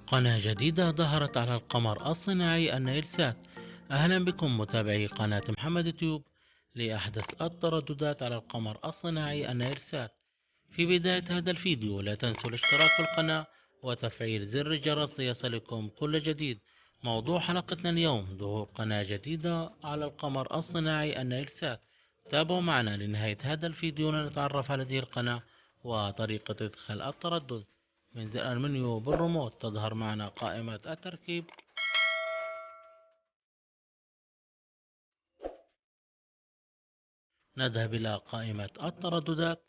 قناة جديدة ظهرت على القمر الصناعي النيلسات. أهلا بكم متابعي قناة محمد تيوب لأحدث الترددات على القمر الصناعي النيلسات. في بداية هذا الفيديو لا تنسوا الاشتراك في القناة وتفعيل زر الجرس ليصلكم كل جديد. موضوع حلقتنا اليوم ظهور قناة جديدة على القمر الصناعي النيلسات. تابعوا معنا لنهاية هذا الفيديو لنتعرف على هذه القناة وطريقة إدخال التردد. من زر المنيو بالريموت تظهر معنا قائمة التركيب. نذهب إلى قائمة الترددات.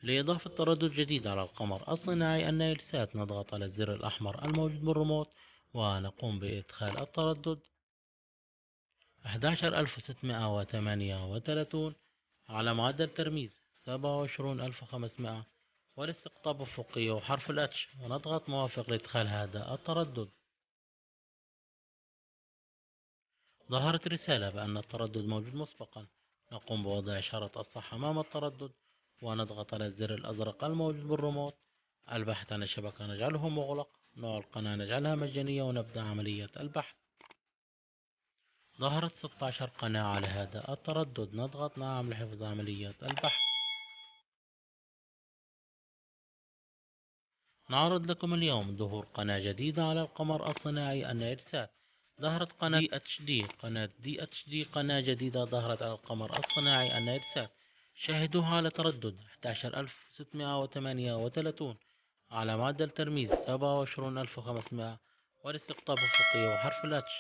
لإضافة تردد جديد على القمر الصناعي النايلسات نضغط على الزر الأحمر الموجود بالريموت ونقوم بإدخال التردد 11638 على معدل ترميز 27500 والاستقطاب أفقي وحرف الاتش، ونضغط موافق لإدخال هذا التردد. ظهرت رسالة بأن التردد موجود مسبقا. نقوم بوضع إشارة الصح أمام التردد ونضغط على الزر الأزرق الموجود بالريموت. البحث عن الشبكة نجعله مغلق. نوع القناة نجعلها مجانية ونبدأ عملية البحث. ظهرت 16 قناة على هذا التردد. نضغط نعم لحفظ عملية البحث. نعرض لكم اليوم ظهور قناة جديدة على القمر الصناعي النايلسات. ظهرت قناة دي اتش دي قناة جديدة ظهرت على القمر الصناعي النايلسات. شاهدوها على تردد 11638 على معدل ترميز 27500 والاستقطاب أفقي وحرف الاتش.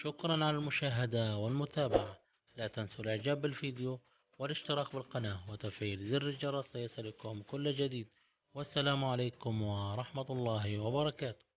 شكرا على المشاهدة والمتابعة. لا تنسوا الإعجاب بالفيديو والاشتراك بالقناة وتفعيل زر الجرس ليصلكم كل جديد. والسلام عليكم ورحمة الله وبركاته.